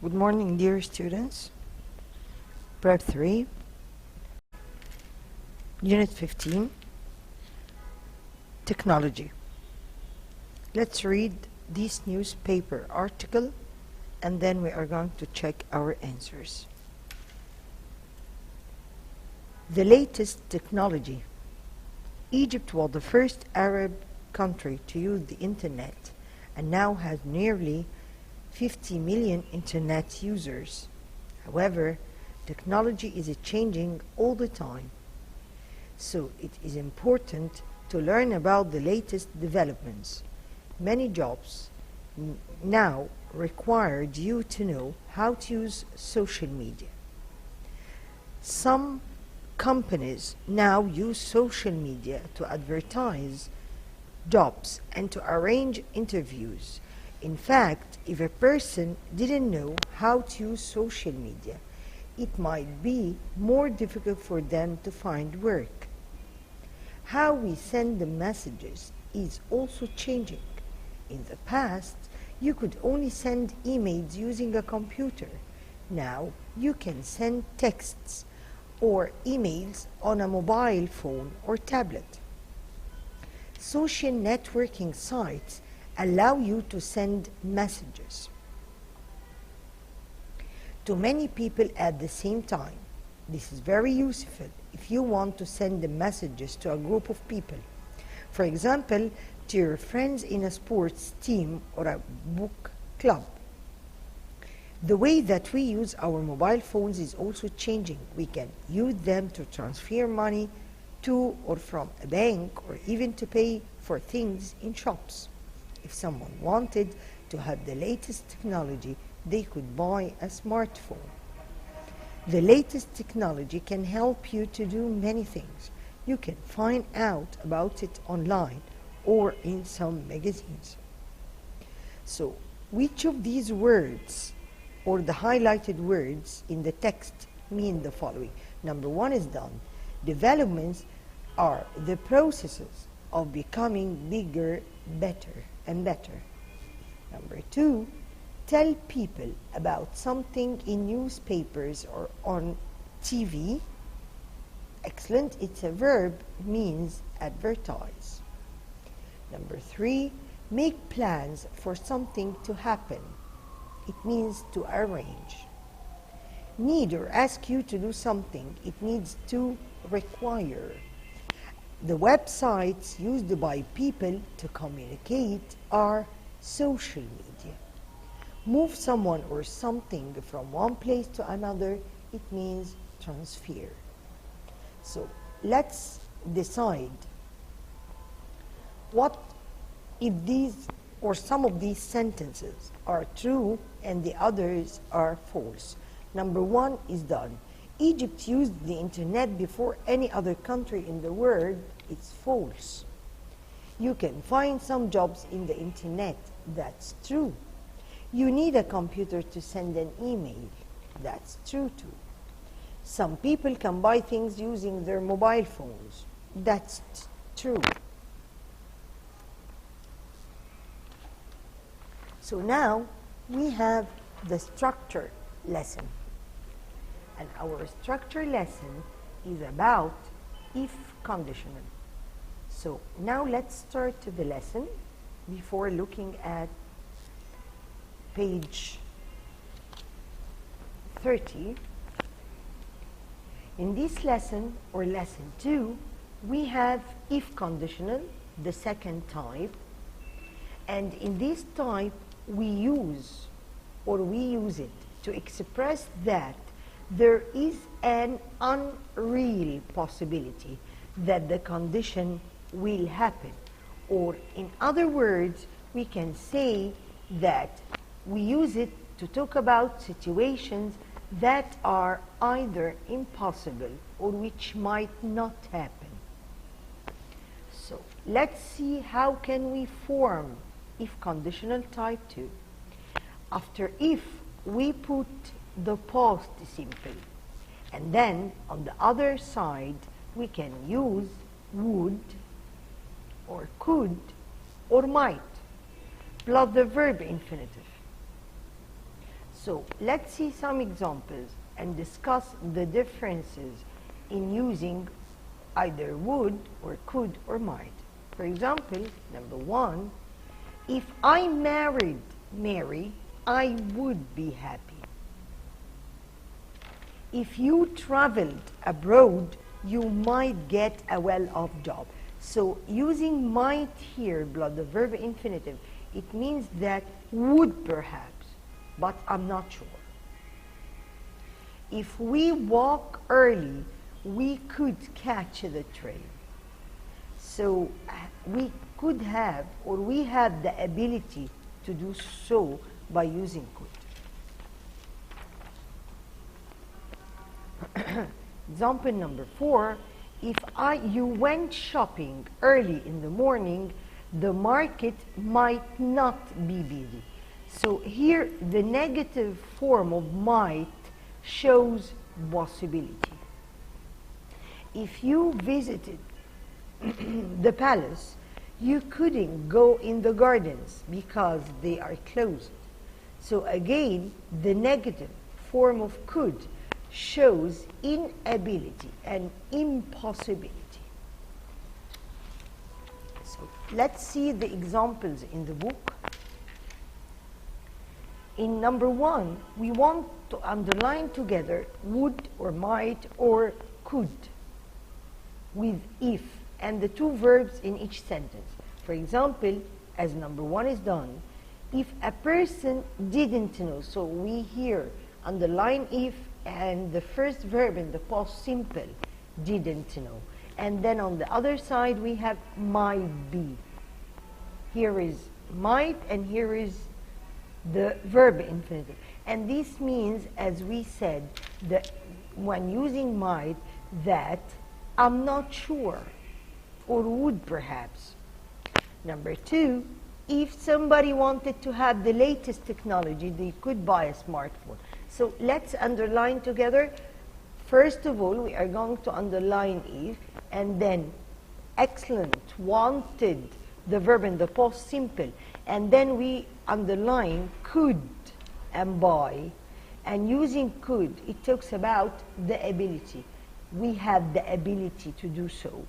Good morning, dear students. Prep 3, Unit 15, Technology. Let's read this newspaper article and then we are going to check our answers. The latest technology. Egypt was the first Arab country to use the internet and now has nearly 50 million internet users. However, technology is changing all the time, so it is important to learn about the latest developments. Many jobs now require you to know how to use social media. Some companies now use social media to advertise jobs and to arrange interviews. In fact, if a person didn't know how to use social media, it might be more difficult for them to find work. How we send the messages is also changing. In the past, you could only send emails using a computer. Now, you can send texts or emails on a mobile phone or tablet. Social networking sites allow you to send messages to many people at the same time. This is very useful if you want to send the messages to a group of people. For example, to your friends in a sports team or a book club. The way that we use our mobile phones is also changing. We can use them to transfer money to or from a bank or even to pay for things in shops. If someone wanted to have the latest technology, they could buy a smartphone. The latest technology can help you to do many things. You can find out about it online or in some magazines. So, which of these words or the highlighted words in the text mean the following? Number one is done. Developments are the processes of becoming bigger, better, and better. Number two, tell people about something in newspapers or on TV. Excellent, it's a verb, means advertise. Number three, make plans for something to happen. It means to arrange. Need or ask you to do something. It needs to require. The websites used by people to communicate are social media. Move someone or something from one place to another, it means transfer. So let's decide what if these or some of these sentences are true and the others are false. Number one is done. Egypt used the internet before any other country in the world. It's false. You can find some jobs in the internet. That's true. You need a computer to send an email. That's true too. Some people can buy things using their mobile phones. That's true. So now we have the structure lesson. And our structure lesson is about if conditional. So now let's start the lesson before looking at page 30. In this lesson, or lesson 2, we have if conditional, the second type. And in this type, we use it to express that there is an unreal possibility that the condition will happen. Or in other words, we can say that we use it to talk about situations that are either impossible or which might not happen. So let's see how can we form if conditional type 2. After if, we put the past simple, and then on the other side we can use would or could or might plus the verb infinitive. So let's see some examples and discuss the differences in using either would or could or might. For example, number 1, if I married Mary, I would be happy. If you traveled abroad, you might get a well-off job. So using might here, the verb infinitive, it means that would perhaps, but I'm not sure. If we walk early, we could catch the train. So we could have, or we have the ability to do so by using could. Example number 4, if you went shopping early in the morning, the market might not be busy. So here the negative form of might shows possibility. If you visited the palace, you couldn't go in the gardens because they are closed. So again, the negative form of could shows inability and impossibility. So let's see the examples in the book. In number 1, we want to underline together would or might or could with if and the two verbs in each sentence. For example, as number 1 is done, if a person didn't know, so we here underline if and the first verb in the past simple, didn't know. And then on the other side we have might be. Here is might and here is the verb infinitive. And this means, as we said, that when using might, that I'm not sure or would perhaps. Number 2, if somebody wanted to have the latest technology, they could buy a smartphone. So let's underline together. First of all, we are going to underline if, and then excellent, wanted, the verb in the past simple, and then we underline could and buy. And using could, it talks about the ability. We have the ability to do so.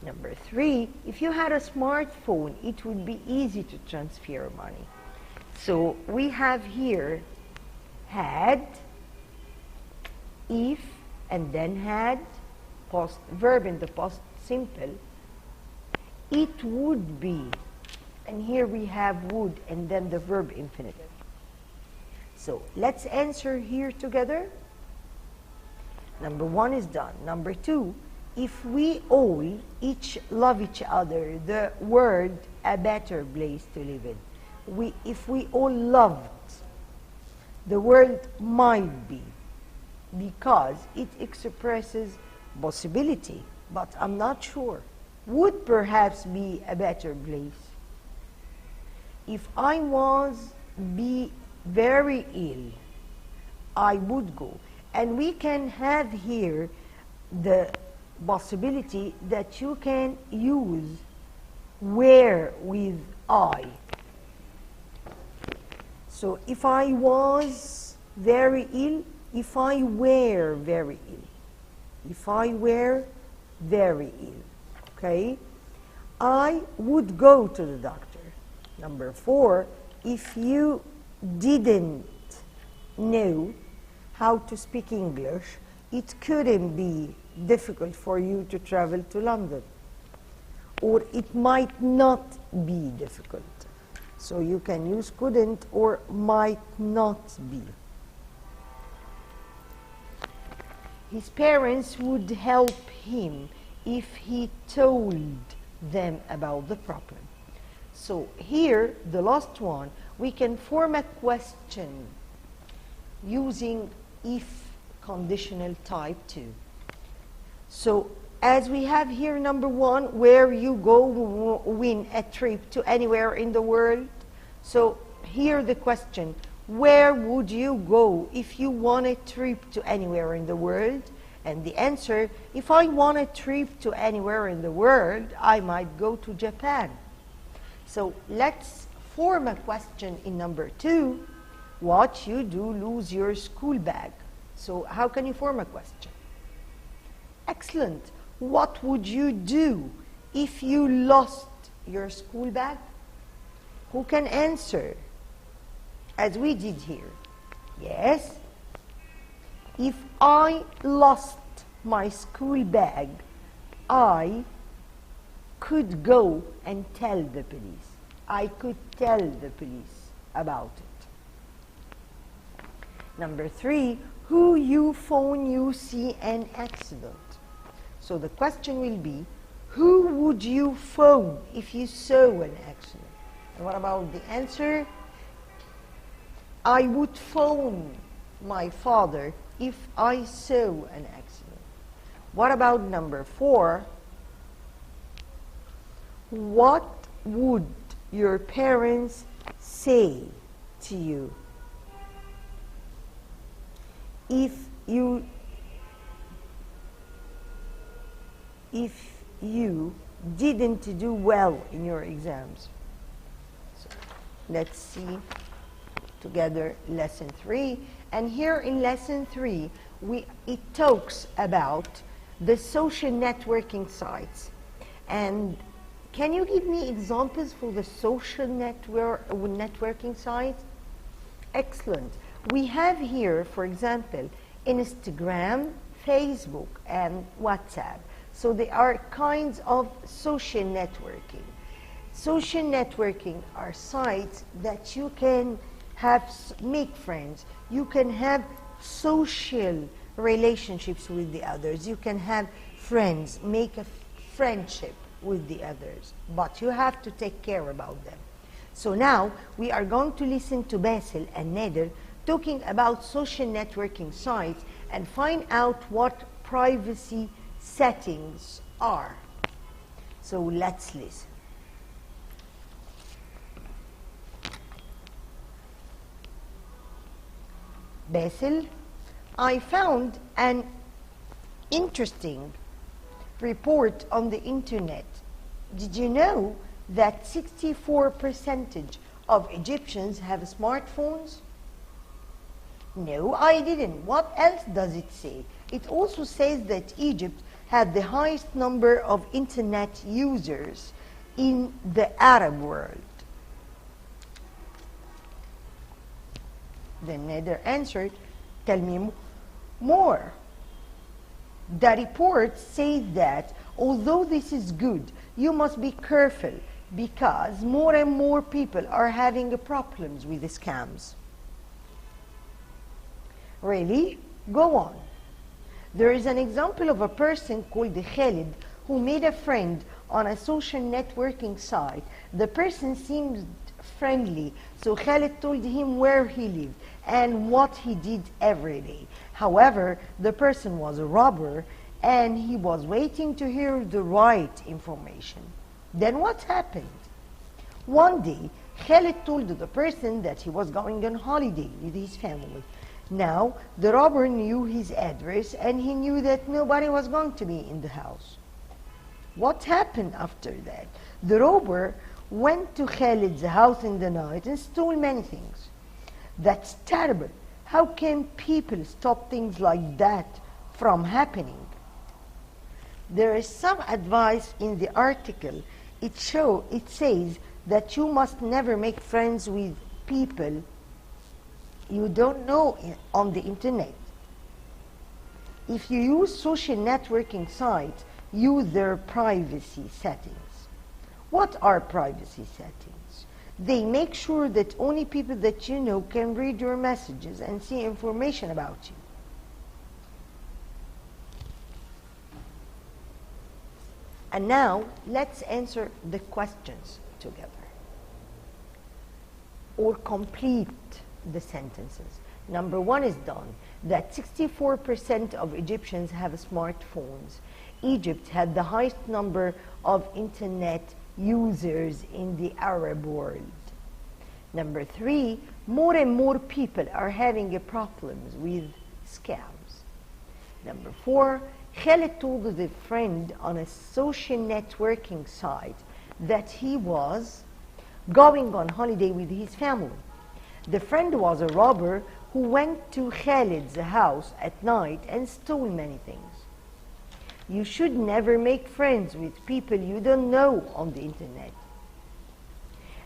Number 3, if you had a smartphone, it would be easy to transfer money. So we have here had, if, and then had, past verb in the past simple. It would be, and here we have would, and then the verb infinitive. So let's answer here together. Number 1 is done. Number 2, if we all each love each other, the word a better place to live in. If we all loved, the word might be, because it expresses possibility, but I'm not sure. Would perhaps be a better place. If I was be very ill, I would go. And we can have here the possibility that you can use were with I. So if I was very ill, if I were very ill. If I were very ill, okay? I would go to the doctor. Number 4, if you didn't know how to speak English, it couldn't be difficult for you to travel to London. Or it might not be difficult. So you can use couldn't or might not be. His parents would help him if he told them about the problem. So here, the last one, we can form a question using if conditional type 2. So as we have here number 1, where you go win a trip to anywhere in the world. So here the question, where would you go if you want a trip to anywhere in the world? And the answer, if I want a trip to anywhere in the world, I might go to Japan. So let's form a question in number 2. What you do lose your school bag. So how can you form a question? Excellent. What would you do if you lost your school bag? Who can answer? As we did here. Yes. If I lost my school bag, I could go and tell the police. I could tell the police about it. Number 3, who you phone you see an accident. So the question will be, who would you phone if you saw an accident? And what about the answer? I would phone my father if I saw an accident. What about number 4? What would your parents say to you if you didn't do well in your exams? So let's see together lesson 3. And here in lesson 3, it talks about the social networking sites. And can you give me examples for the social networking sites? Excellent. We have here, for example, Instagram, Facebook, and WhatsApp. So they are kinds of social networking. Social networking are sites that you can make friends. You can have social relationships with the others. You can have friends, make a friendship with the others, but you have to take care about them. So now we are going to listen to Basil and Nader talking about social networking sites and find out what privacy settings are. So let's listen. Basil, I found an interesting report on the internet. Did you know that 64% of Egyptians have smartphones? No, I didn't. What else does it say? It also says that Egypt had the highest number of internet users in the Arab world. The Nader answered, tell me more. The report says that although this is good, you must be careful because more and more people are having problems with the scams. Really? Go on. There is an example of a person called Khalid who made a friend on a social networking site. The person seemed friendly, so Khalid told him where he lived and what he did every day. However, the person was a robber and he was waiting to hear the right information. Then what happened? One day, Khalid told the person that he was going on holiday with his family. Now, the robber knew his address and he knew that nobody was going to be in the house. What happened after that? The robber went to Khalid's house in the night and stole many things. That's terrible. How can people stop things like that from happening? There is some advice in the article. It says that you must never make friends with people you don't know on the internet. If you use social networking sites, use their privacy settings. What are privacy settings? They make sure that only people that you know can read your messages and see information about you. And now, let's answer the questions together. Or complete the sentences. Number 1 is done. That 64% of Egyptians have smartphones. Egypt had the highest number of internet users in the Arab world. Number 3, more and more people are having problems with scams. Number 4, Khalid told a friend on a social networking site that he was going on holiday with his family. The friend was a robber who went to Khalid's house at night and stole many things. You should never make friends with people you don't know on the internet.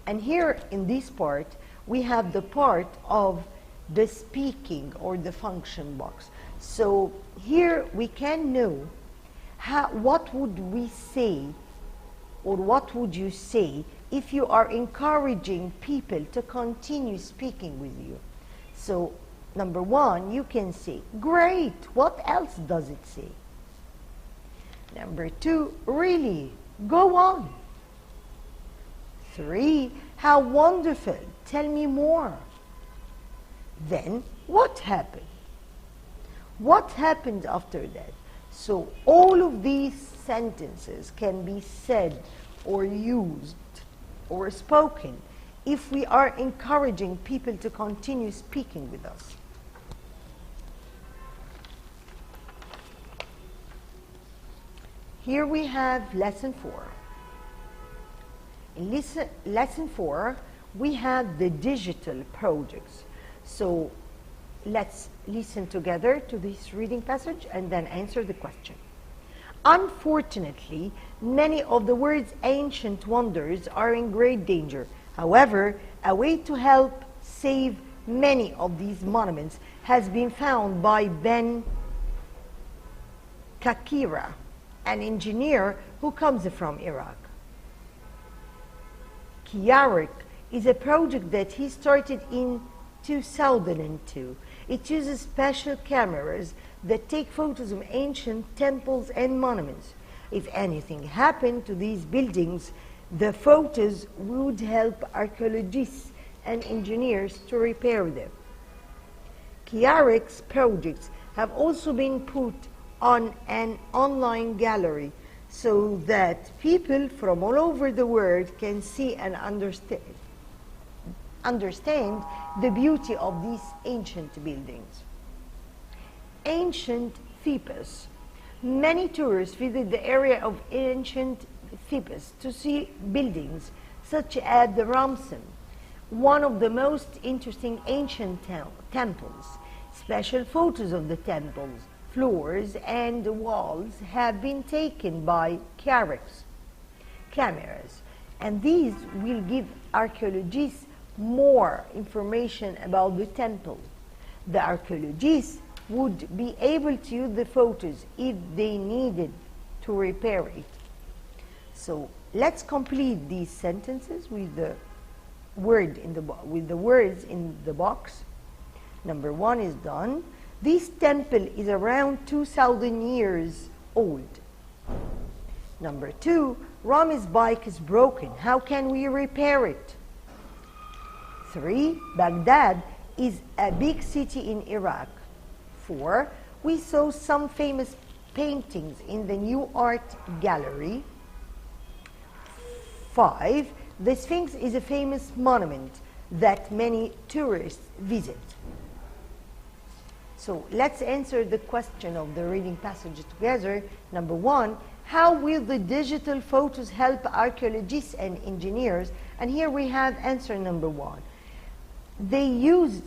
And here in this part, we have the part of the speaking or the function box. So here we can know what would we say or what would you say if you are encouraging people to continue speaking with you. So number one, you can say, great, what else does it say? Number two, really, go on. 3, how wonderful, tell me more. Then, what happened? What happened after that? So all of these sentences can be said or used or spoken if we are encouraging people to continue speaking with us. Here we have lesson 4. In lesson 4, we have the digital projects. So let's listen together to this reading passage and then answer the question. Unfortunately, many of the world's ancient wonders are in great danger. However, a way to help save many of these monuments has been found by Ben Kakira, an engineer who comes from Iraq. Kiarik is a project that he started in 2002. It uses special cameras that take photos of ancient temples and monuments. If anything happened to these buildings, the photos would help archaeologists and engineers to repair them. Kiarik's projects have also been put on an online gallery so that people from all over the world can see and understand the beauty of these ancient buildings. Ancient Thebes. Many tourists visit the area of ancient Thebes to see buildings such as the Ramesses, one of the most interesting ancient temples. Special photos of the temples, floors, and walls have been taken by cameras, and these will give archaeologists more information about the temple. The archaeologists would be able to use the photos if they needed to repair it. So let's complete these sentences with the words in the box. Number 1 is done. This temple is around 2,000 years old. Number 2, Rami's bike is broken. How can we repair it? 3, Baghdad is a big city in Iraq. 4, we saw some famous paintings in the new art gallery. 5, the Sphinx is a famous monument that many tourists visit. So let's answer the question of the reading passage together. Number 1, how will the digital photos help archaeologists and engineers? And here we have answer number 1. They use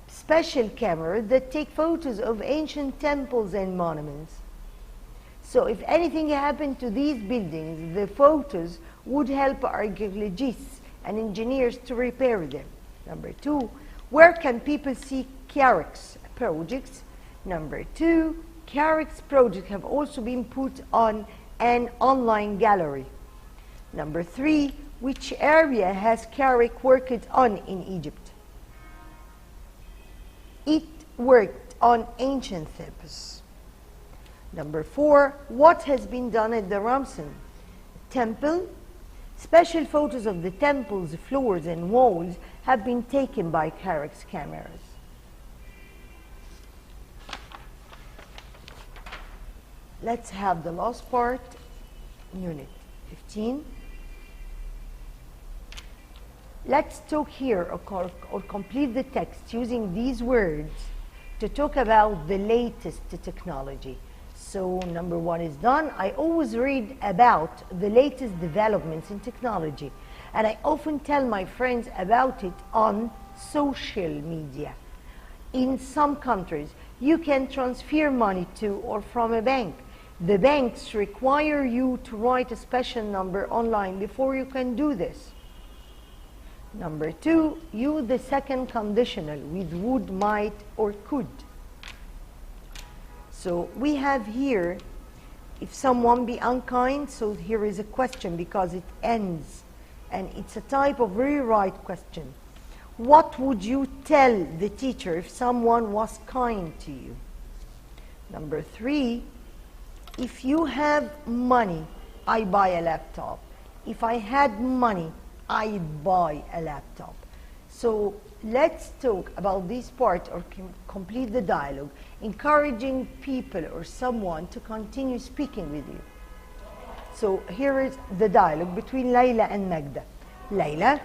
special cameras that take photos of ancient temples and monuments. So if anything happened to these buildings, the photos would help archaeologists and engineers to repair them. Number 2, where can people see Kiarik's projects? Number 2, Kiarik's projects have also been put on an online gallery. Number 3, which area has Kiarik worked on in Egypt? It worked on ancient Thebes. Number 4, what has been done at the Ramesses temple? Special photos of the temple's floors and walls have been taken by Kiarik's cameras. Let's have the last part, unit 15. Let's talk here or complete the text using these words to talk about the latest technology. So number 1 is done. I always read about the latest developments in technology, and I often tell my friends about it on social media. In some countries, you can transfer money to or from a bank. The banks require you to write a special number online before you can do this. Number 2, use the second conditional with would, might, or could. So we have here, if someone be unkind, so here is a question because it ends, and it's a type of rewrite question. What would you tell the teacher if someone was kind to you? Number 3, if you have money, I buy a laptop. If I had money, I'd buy a laptop. So let's talk about this part or complete the dialogue, encouraging people or someone to continue speaking with you. So here is the dialogue between Layla and Magda. Layla,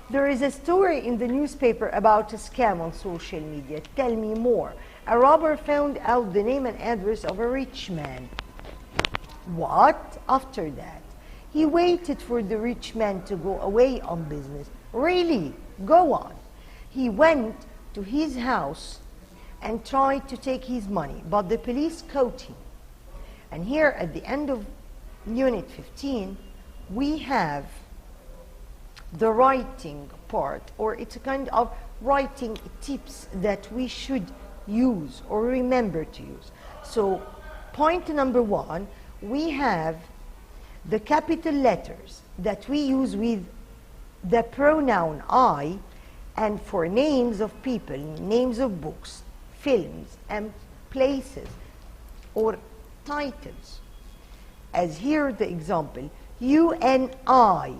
there is a story in the newspaper about a scam on social media. Tell me more. A robber found out the name and address of a rich man. What? After that, he waited for the rich man to go away on business. Really? Go on. He went to his house and tried to take his money, but the police caught him. And here at the end of Unit 15, we have the writing part, or it's a kind of writing tips that we should use or remember to use. So point number 1, we have the capital letters that we use with the pronoun I, and for names of people, names of books, films, and places, or titles. As here the example, you and I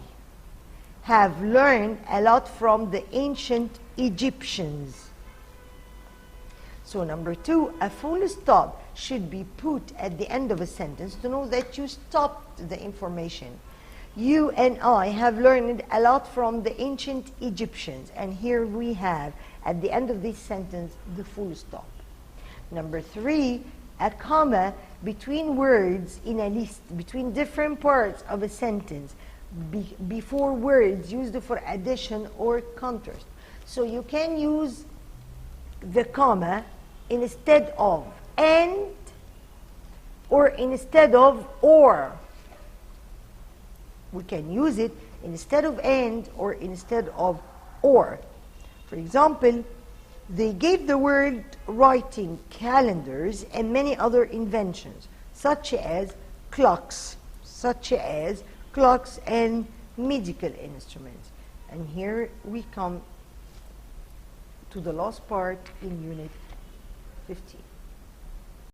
have learned a lot from the ancient Egyptians. So number 2, a full stop should be put at the end of a sentence to know that you stopped the information. You and I have learned a lot from the ancient Egyptians. And here we have, at the end of this sentence, the full stop. Number 3, a comma between words in a list, between different parts of a sentence, before words used for addition or contrast. So you can use the comma instead of and, or instead of or. We can use it instead of and or instead of or. For example, they gave the word writing calendars and many other inventions, such as clocks and medical instruments. And here we come to the last part in Unit 15.